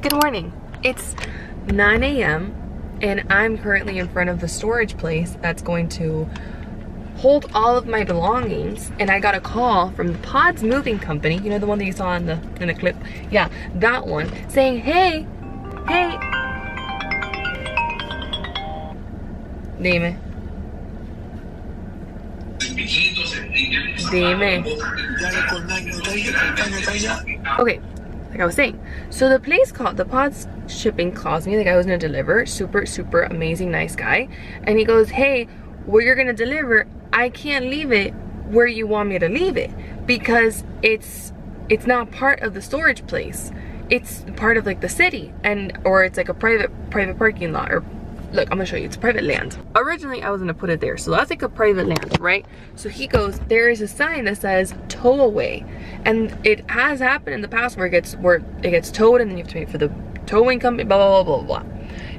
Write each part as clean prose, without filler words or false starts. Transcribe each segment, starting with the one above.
Good morning. It's 9 a.m. and I'm currently in front of the storage place that's going to hold all of my belongings, and I got a call from the Pods moving company, you know, the one that you saw in the clip, yeah, that one, saying, hey, dime. Okay, like I was saying, so the place called the Pods shipping calls me, the guy who's gonna deliver, super amazing nice guy, and he goes, hey, where you're gonna deliver, I can't leave it where you want me to leave it because it's not part of the storage place. It's part of like the city, or it's like a private parking lot, or look, I'm gonna show you, it's private land. Originally I was gonna put it there, so that's like a private land, right? So he goes, there is a sign that says tow away, and it has happened in the past where it gets towed and then you have to pay for the towing company, blah blah blah blah blah.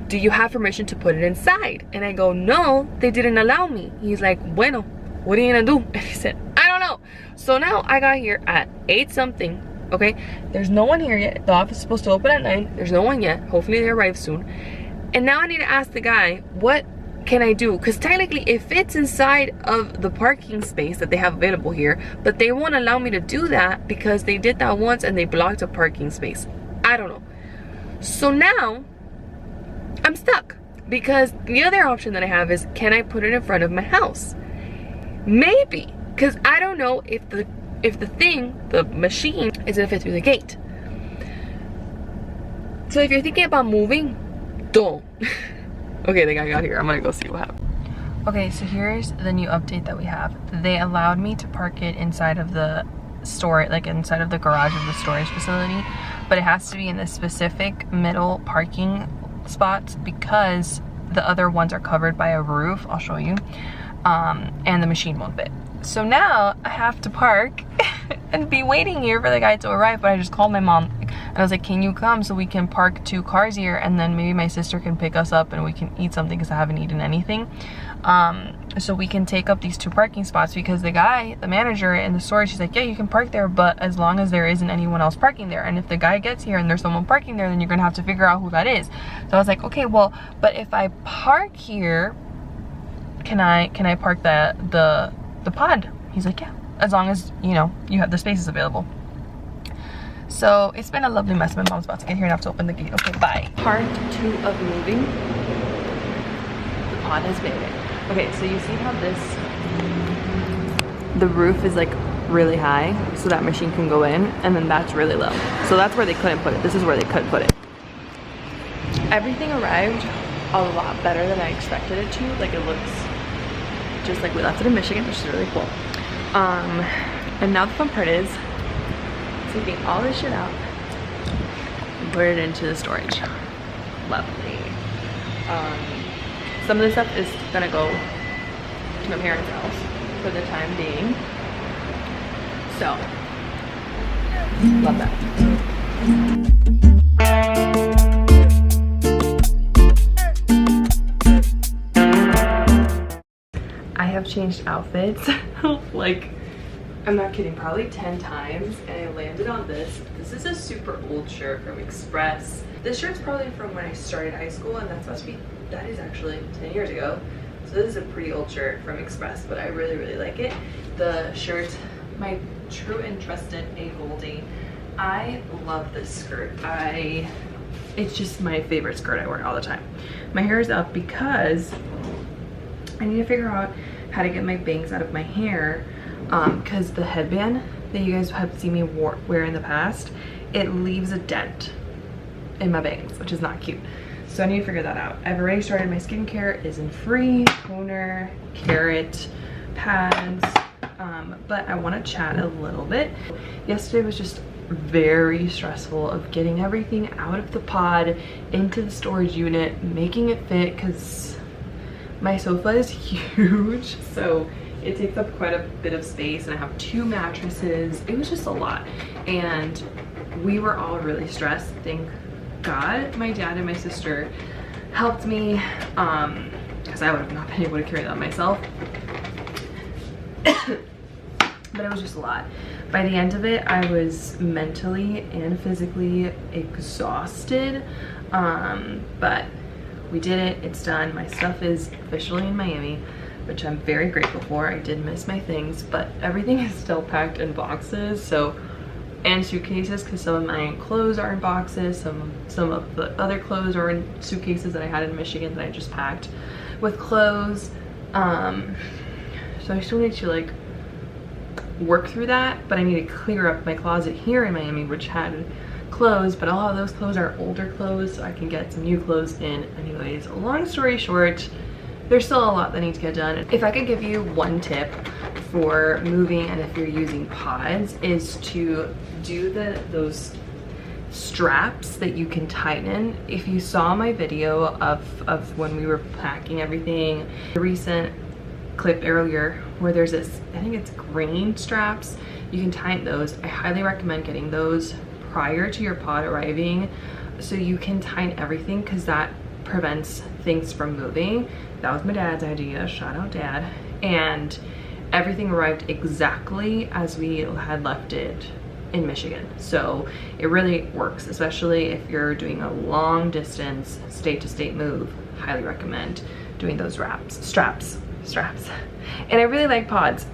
Do you have permission to put it inside? And I go, no, they didn't allow me. He's like, bueno, what are you gonna do? And he said, I don't know. So now I got here at 8 something, okay? There's no one here yet. The office is supposed to open at 9. There's no one yet. Hopefully they arrive soon. And now I need to ask the guy, what can I do? Because technically it fits inside of the parking space that they have available here, but they won't allow me to do that because they did that once and they blocked a parking space. I don't know. So now I'm stuck because the other option that I have is, can I put it in front of my house? Maybe, because I don't know if the machine is gonna fit through the gate. So if you're thinking about moving, don't. Okay, the guy got here. I'm gonna go see what happened. Okay, so here's the new update that we have. They allowed me to park it inside of the store, like inside of the garage of the storage facility, but it has to be in the specific middle parking spots because the other ones are covered by a roof. I'll show you. And the machine won't fit. So now I have to park and be waiting here for the guy to arrive, but I just called my mom and I was like, can you come so we can park 2 cars here and then maybe my sister can pick us up and we can eat something because I haven't eaten anything. So we can take up these 2 parking spots because the guy, the manager in the storage, she's like, yeah, you can park there, but as long as there isn't anyone else parking there. And if the guy gets here and there's someone parking there, then you're gonna have to figure out who that is. So I was like, okay, well, but if I park here, can I park the pod? He's like, yeah, as long as, you know, you have the spaces available. So it's been a lovely mess. My mom's about to get here and I have to open the gate. Okay, bye. Part 2 of moving. The pod has made it. Okay, so you see how the roof is like really high so that machine can go in, and then that's really low. So that's where they couldn't put it. This is where they could put it. Everything arrived a lot better than I expected it to. Like, it looks just like we left it in Michigan, which is really cool. And now the fun part is taking all this shit out and put it into the storage. Lovely. Some of the stuff is gonna go to my parents' house for the time being. So, love that. I have changed outfits, like, I'm not kidding, probably 10 times, and I landed on this. This is a super old shirt from Express. This shirt's probably from when I started high school, and that is actually 10 years ago. So this is a pretty old shirt from Express, but I really like it. The shirt, my true and trusted A. Goldie. I love this skirt. It's just my favorite skirt. I wear it all the time. My hair is up because I need to figure out how to get my bangs out of my hair, because the headband that you guys have seen me wear in the past, it leaves a dent in my bangs, which is not cute. So I need to figure that out. I've already started my skincare. Is in free, toner, carrot, pads, but I want to chat a little bit. Yesterday was just very stressful of getting everything out of the pod into the storage unit, making it fit, because my sofa is huge, so it takes up quite a bit of space, and I have 2 mattresses. It was just a lot, and we were all really stressed. Thank God my dad and my sister helped me, because I would have not been able to carry that myself. but it was just a lot. By the end of it, I was mentally and physically exhausted, but we did it. It's done. My stuff is officially in Miami, which I'm very grateful for. I did miss my things, but everything is still packed in boxes, so, and suitcases, because some of my clothes are in boxes, some of the other clothes are in suitcases that I had in Michigan that I just packed with clothes. So I still need to like work through that, but I need to clear up my closet here in Miami, which had clothes, but all of those clothes are older clothes, so I can get some new clothes in. Anyways, long story short, there's still a lot that needs to get done. If I could give you one tip for moving, and if you're using pods, is to do those straps that you can tighten. If you saw my video of when we were packing everything, the recent clip earlier where there's this, I think it's green straps, you can tighten those. I highly recommend getting those prior to your pod arriving so you can tighten everything, because that prevents things from moving. That was my dad's idea, shout out dad, and everything arrived exactly as we had left it in Michigan. So it really works, especially if you're doing a long distance state to state move. Highly recommend doing those straps. And I really like pods.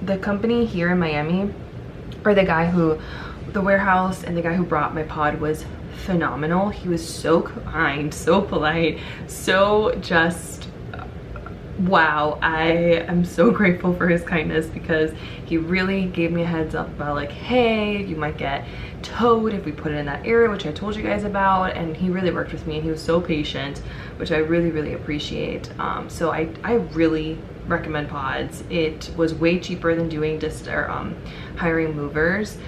The company here in Miami, or the warehouse and the guy who brought my pod was phenomenal. He was so kind, so polite, so just wow. I am so grateful for his kindness, because he really gave me a heads up about like, hey, you might get towed if we put it in that area, which I told you guys about, and he really worked with me, and he was so patient, which I really appreciate. So I really recommend pods. It was way cheaper than doing hiring movers,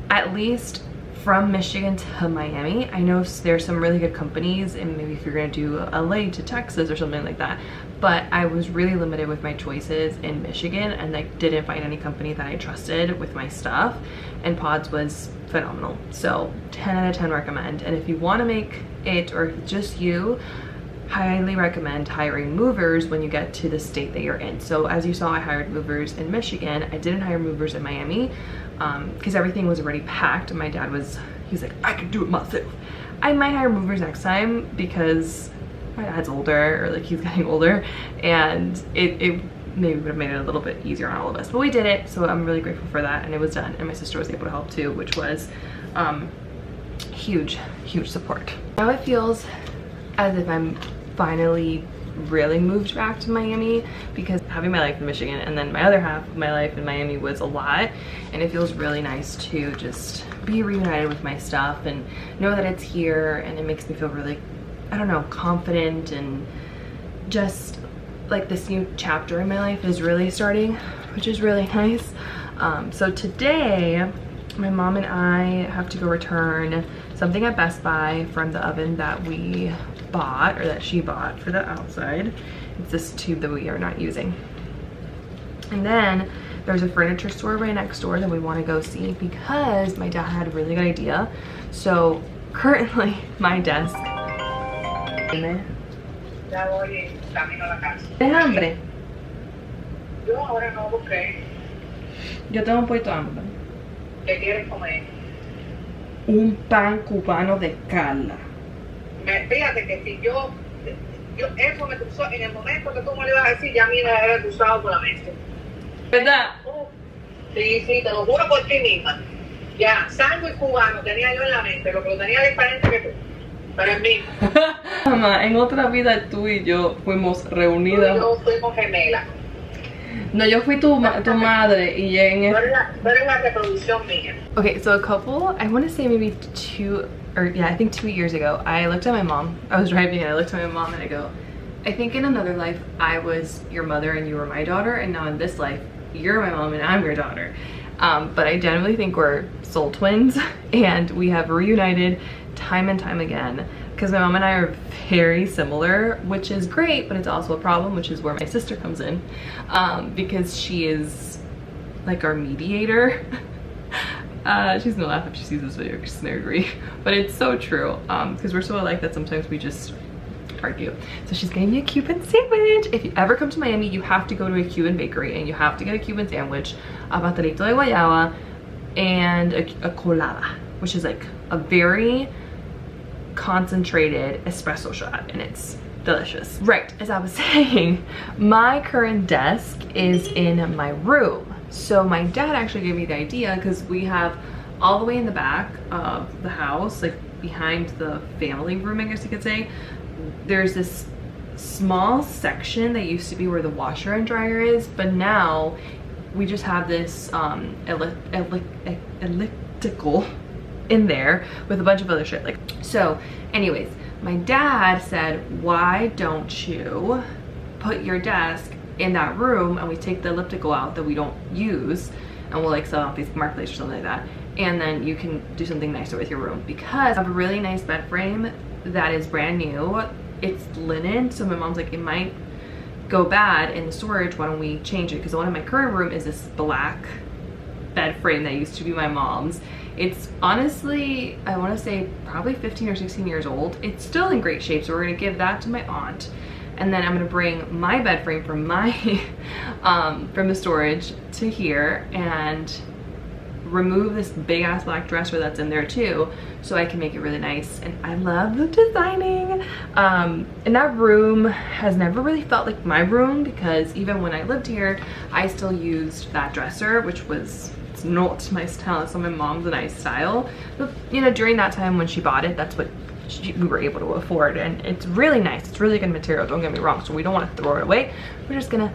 at least from Michigan to Miami. I know there's some really good companies, and maybe if you're gonna do LA to Texas or something like that, but I was really limited with my choices in Michigan, and I didn't find any company that I trusted with my stuff, and pods was phenomenal. So 10 out of 10 recommend. And if you want to make it, or if it's just you, highly recommend hiring movers when you get to the state that you're in. So as you saw, I hired movers in Michigan. I didn't hire movers in Miami because everything was already packed, and my dad he's like, I can do it myself. I might hire movers next time because my dad's older, or like he's getting older, and it maybe would have made it a little bit easier on all of us, but we did it, so I'm really grateful for that, and it was done, and my sister was able to help too, which was huge support. Now it feels as if I'm finally really moved back to Miami, because having my life in Michigan and then my other half of my life in Miami was a lot, and it feels really nice to just be reunited with my stuff and know that it's here, and it makes me feel really, I don't know, confident, and just like this new chapter in my life is really starting, which is really nice. So today my mom and I have to go return something at Best Buy from the oven that we bought, or that she bought for the outside. It's this tube that we are not using. And then there's a furniture store right next door that we want to go see, because my dad had a really good idea. So currently my desk. Ya voy camino a la casa. ¿Tienes hambre? Yo ahora no, porque Yo tengo un poquito de hambre. ¿qué quieres comer? Un pan cubano de Carla. Fíjate que si yo eso me cruzó en el momento que tú me lo ibas a decir, ya a mí me había cruzado por la mente. ¿Verdad? Sí, te lo juro por ti misma. Ya, sándwich cubano tenía yo en la mente, lo que lo tenía diferente que tú. Pero es mío. Mamá, en otra vida tú y yo fuimos reunidas. Tú y yo fuimos gemelas. No, yo fui tu madre y en Tú eres la reproducción mía. Okay, so a couple, I want to say maybe I think 2 years ago, I looked at my mom. I was driving and I looked at my mom and I go, I think in another life I was your mother and you were my daughter, and now in this life you're my mom and I'm your daughter. But I genuinely think we're soul twins, and we have reunited time and time again, because my mom and I are very similar, which is great, but it's also a problem, which is where my sister comes in, because she is like our mediator. She's gonna laugh if she sees this video because she's gonna agree, but it's so true, because we're so alike that sometimes we just argue. So she's getting me a Cuban sandwich. If you ever come to Miami, you have to go to a Cuban bakery and you have to get a Cuban sandwich, a pastelito de guayaba, and a colada, which is like a very concentrated espresso shot, and it's delicious. Right, as I was saying, my current desk is in my room. So my dad actually gave me the idea because we have all the way in the back of the house, like behind the family room, I guess you could say, there's this small section that used to be where the washer and dryer is, but now we just have this elliptical in there with a bunch of other shit. Like, so anyways, my dad said, why don't you put your desk in that room and we take the elliptical out that we don't use and we'll like sell it on Facebook Marketplace or something like that, and then you can do something nicer with your room. Because I have a really nice bed frame that is brand new. It's linen, so my mom's like, it might go bad in the storage, why don't we change it? Because the one in my current room is this black bed frame that used to be my mom's. It's honestly, I want to say probably 15 or 16 years old. It's still in great shape, so we're gonna give that to my aunt, and then I'm gonna bring my bed frame from my from the storage to here and remove this big ass black dresser that's in there too, so I can make it really nice. And I love the designing. And that room has never really felt like my room, because even when I lived here, I still used that dresser, which was, it's not my style, it's not my mom's nice style. But you know, during that time when she bought it, that's what we were able to afford, and it's really nice. It's really good material, don't get me wrong, so we don't want to throw it away. We're just gonna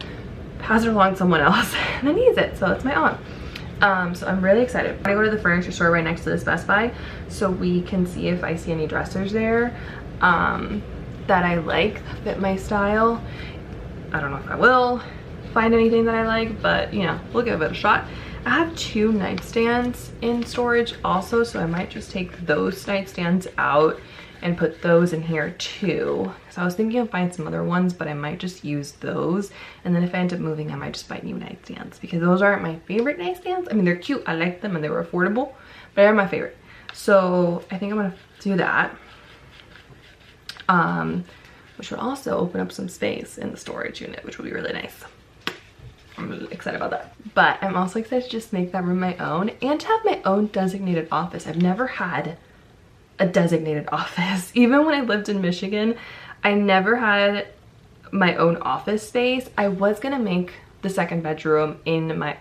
pass it along to someone else that needs it, so it's my aunt. So I'm really excited. I'm gonna go to the furniture store right next to this Best Buy so we can see if I see any dressers there that I like, that fit my style. I don't know if I will find anything that I like, but you know, we'll give it a shot. I have 2 nightstands in storage also, so I might just take those nightstands out and put those in here too. So I was thinking of buying some other ones, but I might just use those. And then if I end up moving, I might just buy new nightstands, because those aren't my favorite nightstands. I mean, they're cute, I like them, and they were affordable, but they're my favorite. So I think I'm gonna do that. Which will also open up some space in the storage unit, which will be really nice. I'm really excited about that. But I'm also excited to just make that room my own and to have my own designated office. I've never had a designated office. Even when I lived in Michigan, I never had my own office space. I was gonna make the second bedroom in my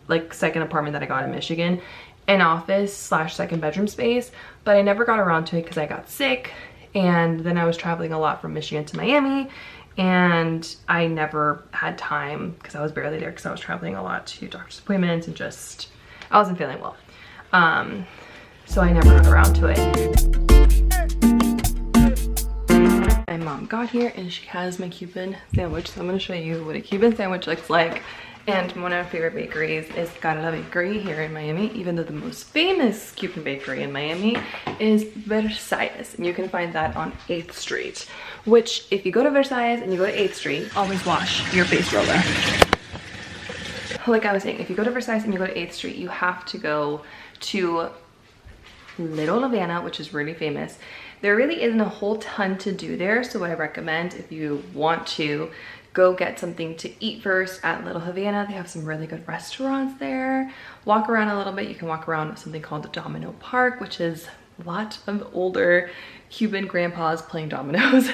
like second apartment that I got in Michigan an office slash second bedroom space, but I never got around to it because I got sick, and then I was traveling a lot from Michigan to Miami, and I never had time because I was barely there because I was traveling a lot to doctor's appointments and just, I wasn't feeling well. So I never got around to it. My mom got here and she has my Cuban sandwich, so I'm gonna show you what a Cuban sandwich looks like. And one of my favorite bakeries is Carla Bakery here in Miami, even though the most famous Cuban bakery in Miami is Versailles. And you can find that on 8th Street, which if you go to Versailles and you go to 8th Street, always wash your face roller. Like I was saying, if you go to Versailles and you go to 8th Street, you have to go to Little Havana, which is really famous. There really isn't a whole ton to do there, so what I recommend, if you want to go get something to eat first at Little Havana, they have some really good restaurants there. Walk around a little bit. You can walk around something called the Domino Park, which is a lot of older Cuban grandpas playing dominoes.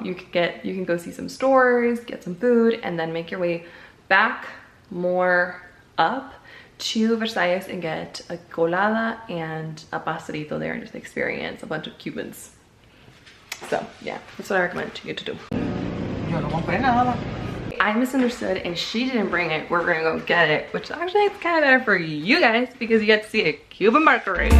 You can go see some stores, get some food, and then make your way back more up to Versailles and get a colada and a pastelito there and just experience a bunch of Cubans. So yeah, that's what I recommend you to do. I misunderstood and she didn't bring it. We're gonna go get it, which actually it's kind of better for you guys because you get to see a Cuban bakery.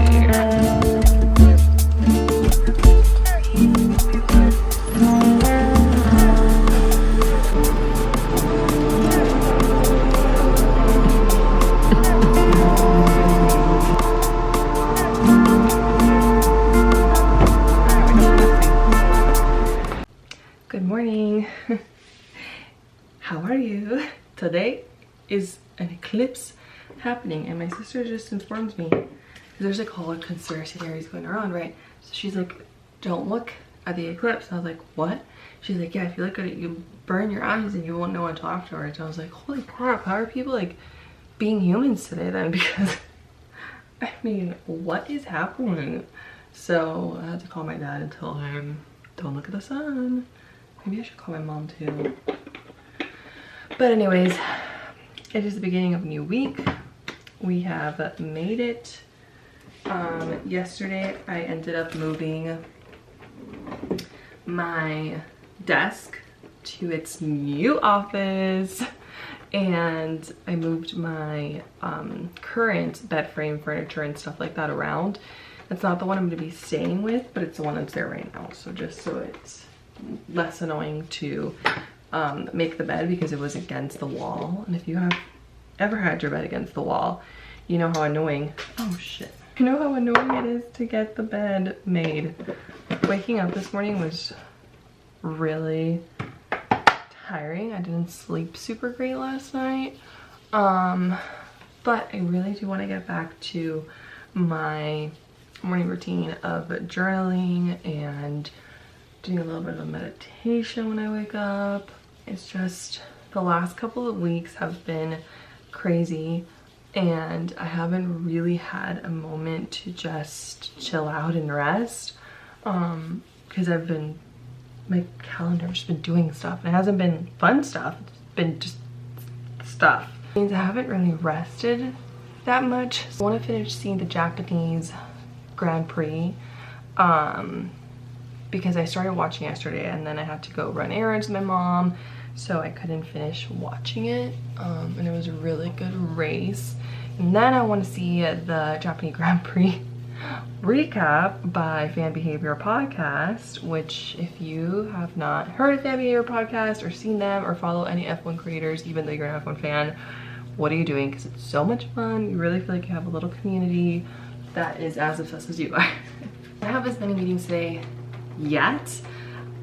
Good morning. How are you? Today is an eclipse happening and my sister just informed me there's like a whole conspiracy theories going around, right? So she's like, don't look at the eclipse. And I was like, what? She's like, yeah, if you look at it, you burn your eyes and you won't know until afterwards. And I was like, holy crap, how are people like being humans today then? Because I mean, what is happening? So I had to call my dad and tell him, don't look at the sun. Maybe I should call my mom too. But anyways, it is the beginning of a new week. We have made it. Yesterday I ended up moving my desk to its new office, and I moved my current bed frame furniture and stuff like that around. It's not the one I'm going to be staying with, but it's the one that's there right now. So just so it's less annoying to make the bed, because it was against the wall. And if you have ever had your bed against the wall, you know how annoying, oh shit, you know how annoying it is to get the bed made. Waking up this morning was really tiring. I didn't sleep super great last night. But I really do want to get back to my morning routine of journaling and doing a little bit of meditation when I wake up. It's just the last couple of weeks have been crazy, and I haven't really had a moment to just chill out and rest, because I've been, my calendar's been doing stuff. It hasn't been fun stuff, it's been just stuff. It means I haven't really rested that much. So I want to finish seeing the Japanese Grand Prix, because I started watching yesterday and then I had to go run errands with my mom, so I couldn't finish watching it. And it was a really good race. And then I want to see the Japanese Grand Prix recap by Fan Behavior Podcast, which if you have not heard of Fan Behavior Podcast or seen them or follow any F1 creators, even though you're an F1 fan, what are you doing? Because it's so much fun. You really feel like you have a little community that is as obsessed as you are. I don't have as many meetings today yet.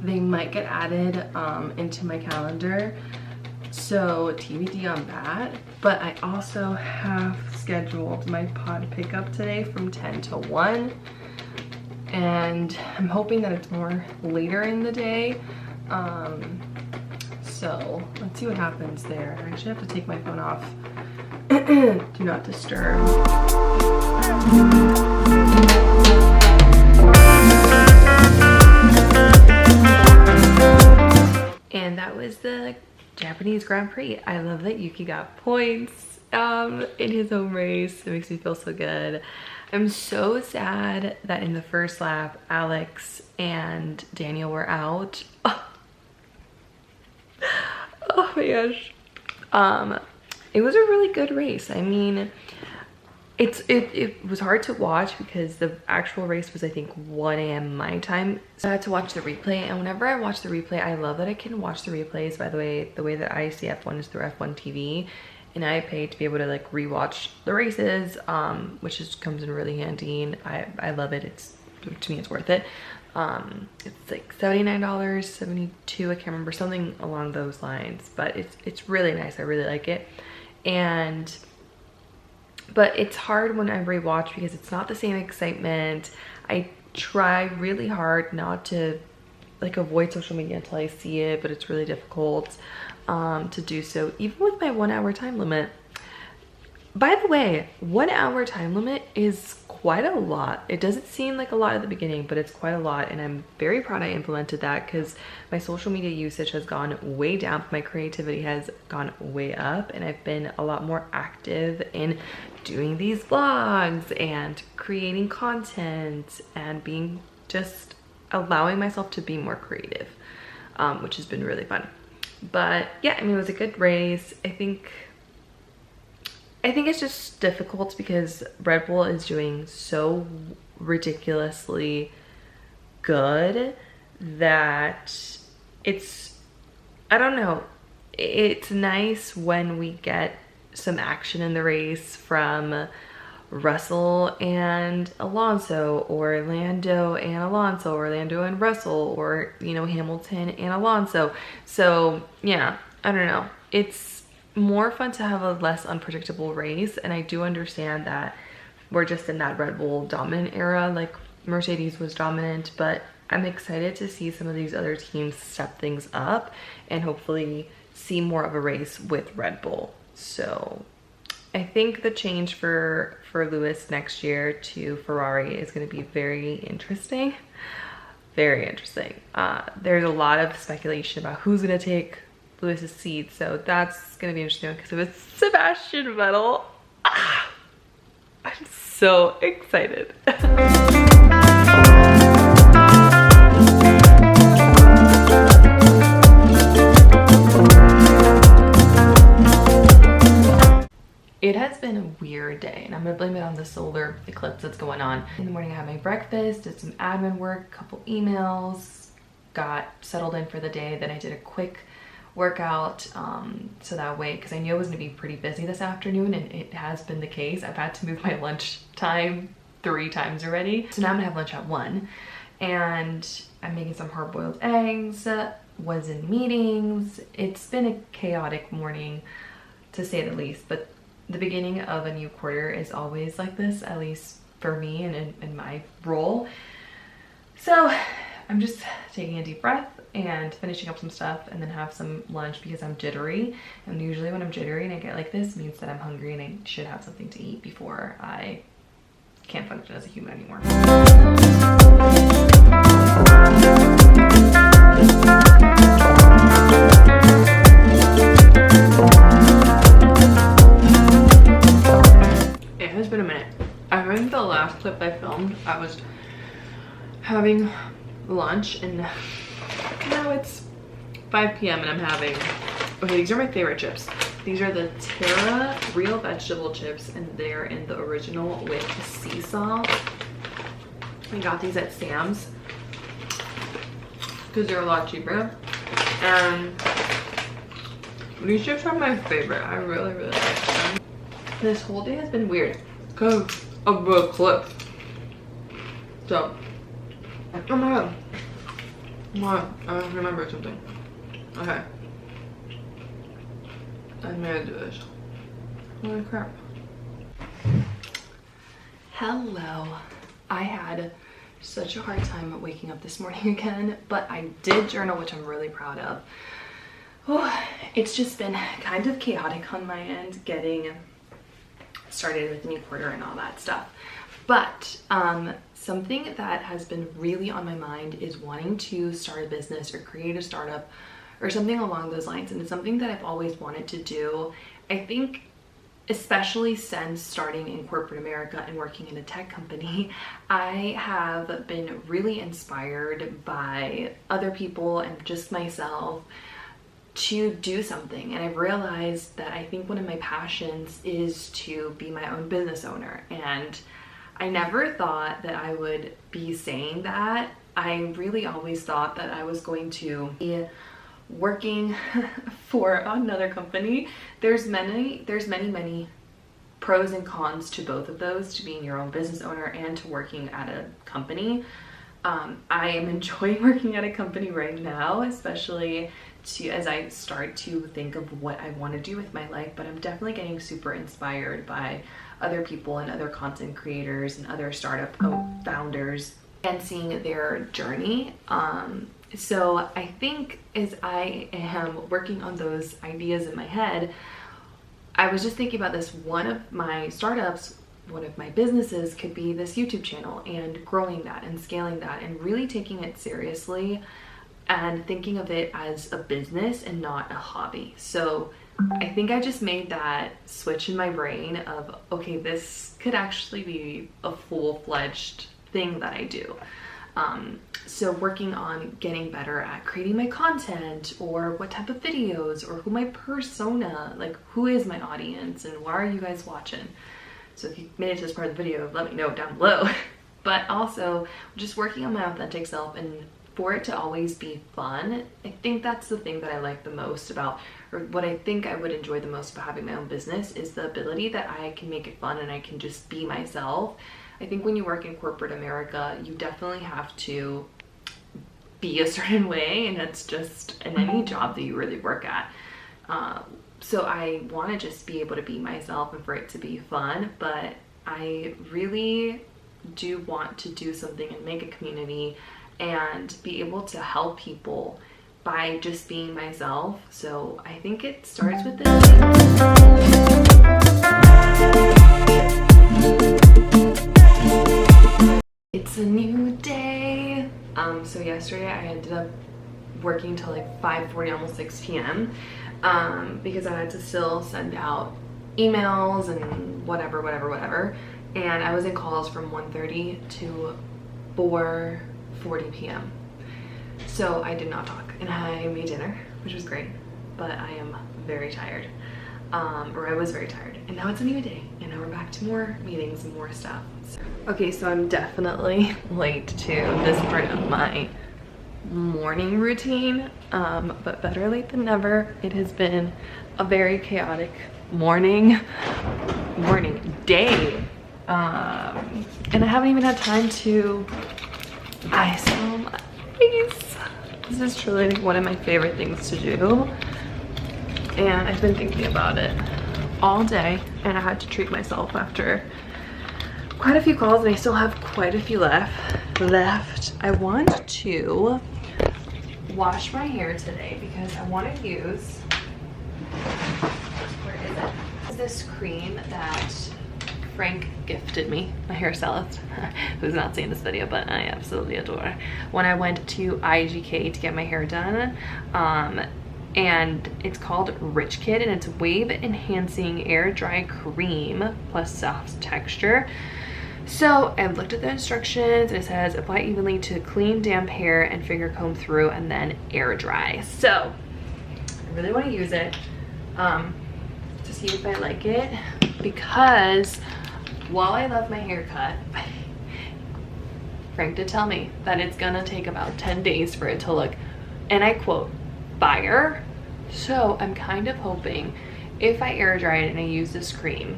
They might get added into my calendar, so TBD on that. But I also have scheduled my pod pickup today from 10 to 1, and I'm hoping that it's more later in the day. So let's see what happens there. I actually have to take my phone off do not disturb. And that was the Japanese Grand Prix. I love that Yuki got points in his home race. It makes me feel so good. I'm so sad that in the first lap, Alex and Daniel were out. Oh my gosh. It was a really good race. I mean, it was hard to watch because the actual race was, I think, 1 a.m. my time. So I had to watch the replay, and whenever I watch the replay, I love that I can watch the replays. By the way that I see F1 is through F1 TV, and I pay to be able to like rewatch the races, which just comes in really handy, and I love it. To me, it's worth it. It's like $79, 72, I can't remember, something along those lines, but it's really nice. I really like it. But it's hard when I rewatch because it's not the same excitement. I try really hard not to like avoid social media until I see it, but it's really difficult to do so, even with my 1 hour time limit. By the way, 1 hour time limit is quite a lot. It doesn't seem like a lot at the beginning, but it's quite a lot, and I'm very proud I implemented that because my social media usage has gone way down, but my creativity has gone way up, and I've been a lot more active in doing these vlogs and creating content and being just allowing myself to be more creative, which has been really fun. But yeah, I mean, it was a good race. I think it's just difficult because Red Bull is doing so ridiculously good that I don't know, it's nice when we get some action in the race from Russell and Alonso, or Lando and Alonso, or Lando and Russell, or, you know, Hamilton and Alonso. So yeah, I don't know, it's more fun to have a less unpredictable race, and I do understand that we're just in that Red Bull dominant era. Like, Mercedes was dominant, but I'm excited to see some of these other teams step things up and hopefully see more of a race with Red Bull. So I think the change for Lewis next year to Ferrari is going to be very interesting. Very interesting. There's a lot of speculation about who's going to take Lewis's seat, so that's going to be interesting because if it's Sebastian Vettel, I'm so excited. It has been a weird day, and I'm gonna blame it on the solar eclipse that's going on. In the morning I had my breakfast, did some admin work, a couple emails, got settled in for the day. Then I did a quick workout so that way, because I knew I was gonna be pretty busy this afternoon, and it has been the case. I've had to move my lunch time 3 times already. So now I'm gonna have lunch at 1, and I'm making some hard-boiled eggs, was in meetings. It's been a chaotic morning to say the least, but the beginning of a new quarter is always like this, at least for me and in my role. So I'm just taking a deep breath and finishing up some stuff and then have some lunch because I'm jittery. And usually when I'm jittery and I get like this, it means that I'm hungry and I should have something to eat before I can't function as a human anymore. It has been a minute. I think the last clip I filmed, I was having lunch and now it's 5 p.m. and I'm having, okay, these are my favorite chips. These are the Terra real vegetable chips, and they're in the original with sea salt. I got these at Sam's because they're a lot cheaper. And these chips are my favorite. I really like them. This whole day has been weird because of the eclipse. So, oh my god. What? I remembered something. Okay. I'm gonna do this. Holy crap. Hello. I had such a hard time waking up this morning again, but I did journal, which I'm really proud of. Oh, it's just been kind of chaotic on my end getting started with the new quarter and all that stuff. But something that has been really on my mind is wanting to start a business or create a startup or something along those lines. And it's something that I've always wanted to do. I think especially since starting in corporate America and working in a tech company, I have been really inspired by other people and just myself to do something. And I've realized that I think one of my passions is to be my own business owner. And I never thought that I would be saying that. I really always thought that I was going to be working for another company. There's many pros and cons to both of those, to being your own business owner and to working at a company. I am enjoying working at a company right now, especially as I start to think of what I want to do with my life, but I'm definitely getting super inspired by other people and other content creators and other startup founders and seeing their journey. So I think as I am working on those ideas in my head, I was just thinking about this. One of my startups, one of my businesses could be this YouTube channel, and growing that and scaling that and really taking it seriously and thinking of it as a business and not a hobby. So I think I just made that switch in my brain of, okay, this could actually be a full-fledged thing that I do. So working on getting better at creating my content, or what type of videos, or who my persona, like who is my audience and why are you guys watching? So if you made it to this part of the video, let me know down below. But also just working on my authentic self, and for it to always be fun. I think that's the thing that I like the most about, or what I think I would enjoy the most about having my own business, is the ability that I can make it fun and I can just be myself. I think when you work in corporate America, you definitely have to be a certain way, and it's just in any job that you really work at. So I want to just be able to be myself and for it to be fun, but I really do want to do something and make a community and be able to help people by just being myself. So I think it starts with this. It's a new day. So yesterday I ended up working till like 5:40, almost 6 p.m. Because I had to still send out emails and whatever. And I was in calls from 1:30 to 4:40 p.m. So I did not talk, and I made dinner, which was great, but I am very tired. Or I was very tired, and now it's a new day, and now we're back to more meetings and more stuff. Okay, so I'm definitely late to this part of my morning routine, but better late than never. It has been a very chaotic day, and I haven't even had time to ice my face. This is truly like one of my favorite things to do, and I've been thinking about it all day, and I had to treat myself after quite a few calls, and I still have quite a few left. I want to wash my hair today because I want to use, where is it? This cream that Frank gifted me, my hairstylist, who's not seeing this video, but I absolutely adore. When I went to IGK to get my hair done, and it's called Rich Kid, and it's wave enhancing air dry cream plus soft texture. So I looked at the instructions, and it says apply evenly to clean damp hair and finger comb through and then air dry. So I really want to use it to see if I like it, because while I love my haircut, Frank did tell me that it's gonna take about 10 days for it to look, and I quote, fire. So I'm kind of hoping if I air dry it and I use this cream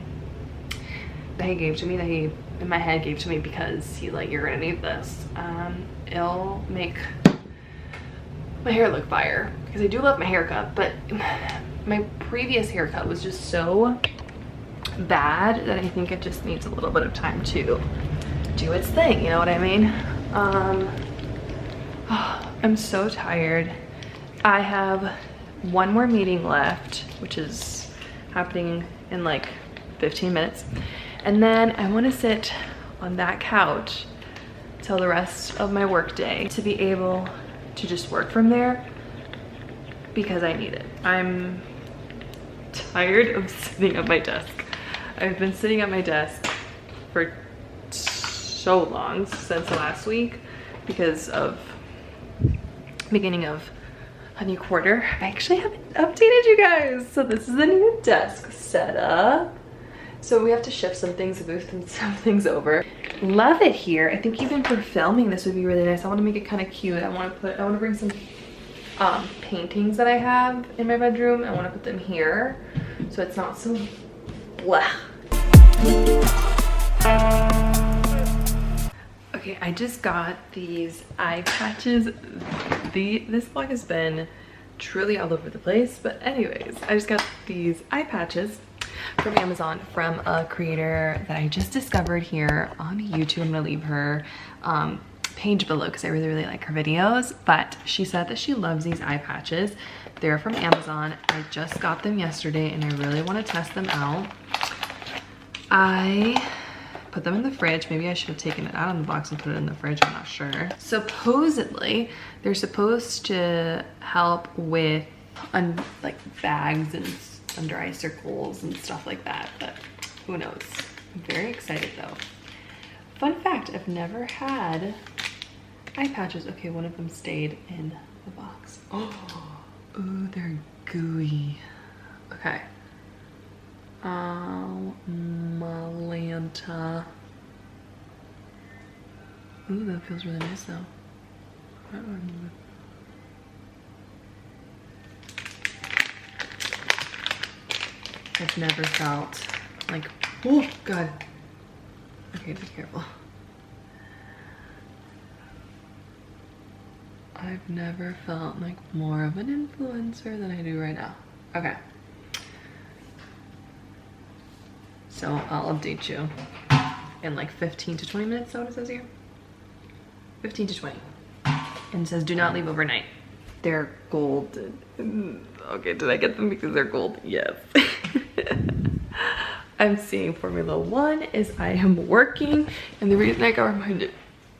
that he gave to me, that he in my head gave to me because he's like, you're gonna need this, it'll make my hair look fire, because I do love my haircut, but my previous haircut was just so bad that I think it just needs a little bit of time to do its thing, you know what I mean? I'm so tired. I have one more meeting left, which is happening in like 15 minutes, and then I want to sit on that couch till the rest of my work day to be able to just work from there, because I need it. I'm tired of sitting at my desk. I've been sitting at my desk for so long, since last week, because of beginning of a new quarter. I actually haven't updated you guys. So this is the new desk setup. So we have to shift some things, move some things over. Love it here. I think even for filming this would be really nice. I want to make it kind of cute. I want to bring some paintings that I have in my bedroom. I want to put them here so it's not so blah. Okay, I just got these eye patches. This vlog has been truly all over the place, but anyways, I just got these eye patches from Amazon from a creator that I just discovered here on YouTube. I'm gonna leave her page below because I really like her videos, but she said that she loves these eye patches. They're from Amazon. I just got them yesterday and I really want to test them out. I put them in the fridge. Maybe I should have taken it out of the box and put it in the fridge, I'm not sure. Supposedly they're supposed to help with like bags and under eye circles and stuff like that, but who knows. I'm very excited though. Fun fact, I've never had eye patches. Okay, one of them stayed in the box. Oh, they're gooey. Okay. Malanta. Ooh, that feels really nice though. I've never felt like, oh God. Okay, be careful. I've never felt like more of an influencer than I do right now. Okay. So I'll update you in like 15 to 20 minutes, so what it says here? 15 to 20. And it says do not leave overnight. They're gold. Okay, did I get them because they're gold? Yes. I'm seeing Formula One as I am working, and the reason I got reminded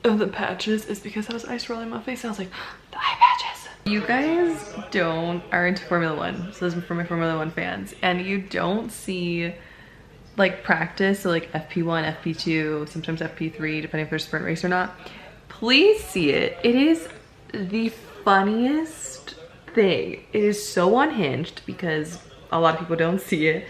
of the patches is because I was ice rolling my face and I was like, the eye patches. You guys are into Formula One, so this is for my Formula One fans, and you don't see like practice, so like FP1, FP2, sometimes FP3, depending if there's sprint race or not. Please see it. It is the funniest thing. It is so unhinged because a lot of people don't see it,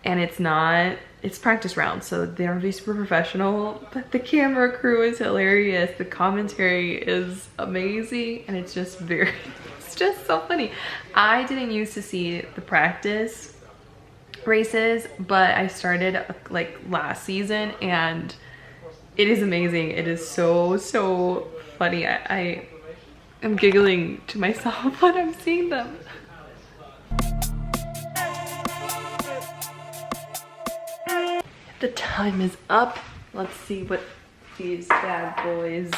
and it's practice rounds, so they don't be super professional, but the camera crew is hilarious. The commentary is amazing, and it's just it's just so funny. I didn't used to see the practice races, but I started like last season, and it is amazing. It is so funny. I am giggling to myself when I'm seeing them. The time is up. Let's see what these bad boys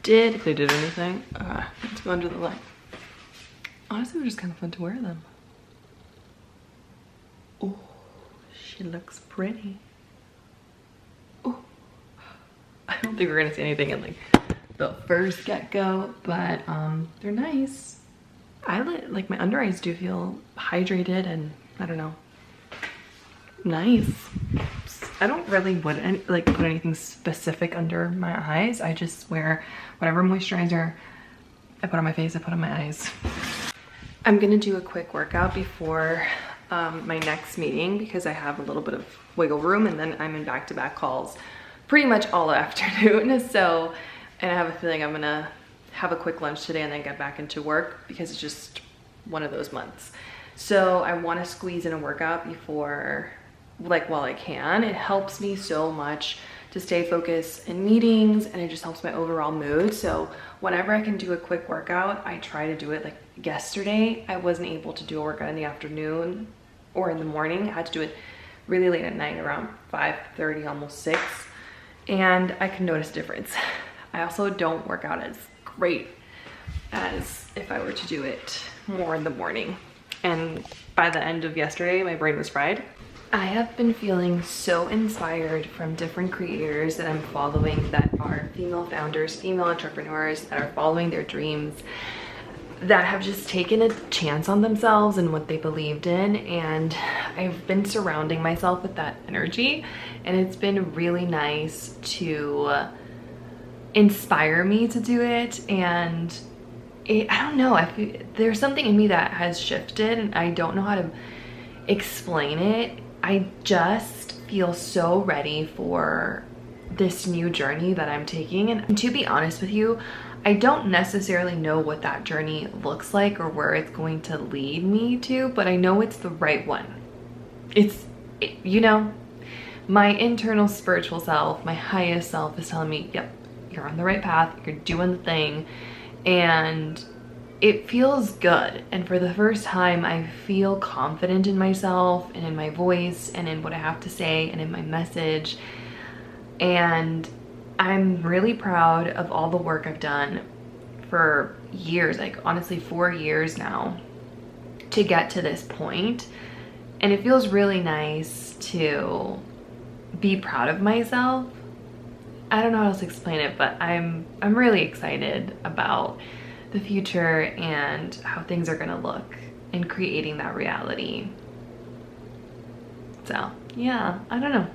did. If they did anything. Let's go under the light. Honestly, they're just kind of fun to wear them. Oh, she looks pretty. Oh, I don't think we're gonna see anything in like the first get-go, but they're nice. Like my under eyes do feel hydrated, and I don't know, nice. I don't really put anything specific under my eyes. I just wear whatever moisturizer I put on my face, I put on my eyes. I'm gonna do a quick workout before my next meeting because I have a little bit of wiggle room, and then I'm in back-to-back calls pretty much all afternoon. So, and I have a feeling I'm gonna have a quick lunch today and then get back into work because it's just one of those months. So I want to squeeze in a workout before, like, while I can. It helps me so much to stay focused in meetings, and it just helps my overall mood. So whenever I can do a quick workout, I try to do it. Like yesterday, I wasn't able to do a workout in the afternoon or in the morning. I had to do it really late at night, around 5:30, almost 6. And I can notice a difference. I also don't work out as great as if I were to do it more in the morning. And by the end of yesterday, my brain was fried. I have been feeling so inspired from different creators that I'm following that are female founders, female entrepreneurs that are following their dreams, that have just taken a chance on themselves and what they believed in. And I've been surrounding myself with that energy, and it's been really nice to inspire me to do it. And I don't know, I feel there's something in me that has shifted, and I don't know how to explain it. I just feel so ready for this new journey that I'm taking. And to be honest with you, I don't necessarily know what that journey looks like or where it's going to lead me to, but I know it's the right one. You know, my internal spiritual self, my highest self is telling me, yep, you're on the right path, you're doing the thing, and it feels good. And for the first time, I feel confident in myself and in my voice and in what I have to say and in my message. And I'm really proud of all the work I've done for years, like honestly 4 years now, to get to this point. And it feels really nice to be proud of myself. I don't know how else to explain it, but I'm really excited about the future and how things are gonna look and creating that reality. So yeah, I don't know.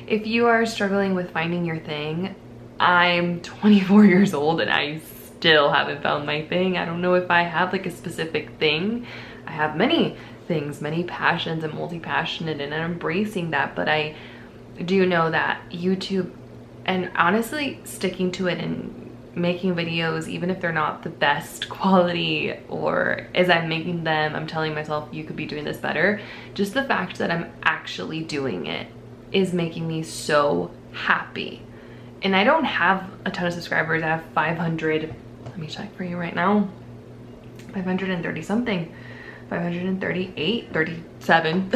If you are struggling with finding your thing, I'm 24 years old and I still haven't found my thing. I don't know if I have like a specific thing. I have many things, many passions. I'm multi-passionate and I'm embracing that, but I do know that YouTube, and honestly sticking to it and making videos, even if they're not the best quality, or as I'm making them, I'm telling myself you could be doing this better. Just the fact that I'm actually doing it is making me so happy. And I don't have a ton of subscribers. I have 500, let me check for you right now, 530 something, 538, 37,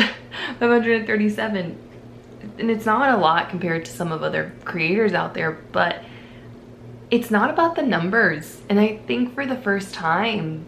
537. and it's not a lot compared to some of other creators out there, but it's not about the numbers. And I think for the first time,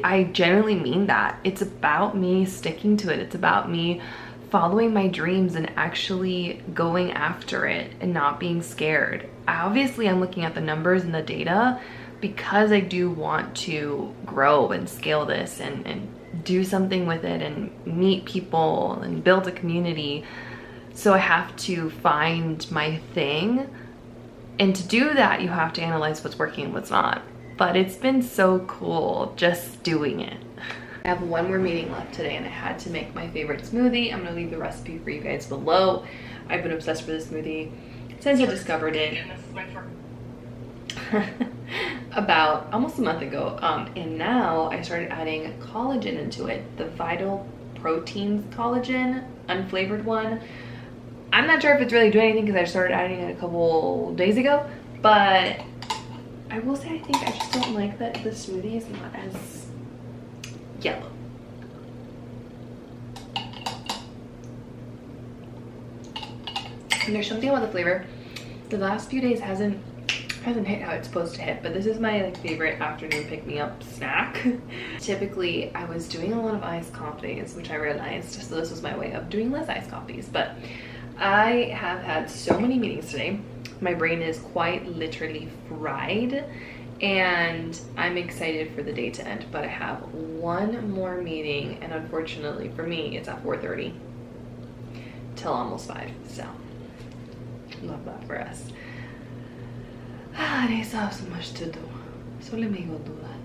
I genuinely mean that. It's about me sticking to it. It's about me following my dreams and actually going after it and not being scared. Obviously, I'm looking at the numbers and the data because I do want to grow and scale this and do something with it and meet people and build a community. So I have to find my thing. And to do that, you have to analyze what's working and what's not. But it's been so cool just doing it. I have one more meeting left today and I had to make my favorite smoothie. I'm gonna leave the recipe for you guys below. I've been obsessed with this smoothie since I discovered it about almost a month ago. And now I started adding collagen into it. The Vital Proteins collagen, unflavored one. I'm not sure if it's really doing anything because I started adding it a couple days ago, but I will say I think I just don't like that the smoothie is not as yellow. And there's something about the flavor. The last few days hasn't hit how it's supposed to hit, but this is my like favorite afternoon pick-me-up snack. Typically, I was doing a lot of iced coffees, which I realized, so this was my way of doing less iced coffees, but I have had so many meetings today. My brain is quite literally fried and I'm excited for the day to end, but I have one more meeting and unfortunately for me, it's at 4:30 till almost 5, so love that for us. And I still have so much to do, so let me go do that.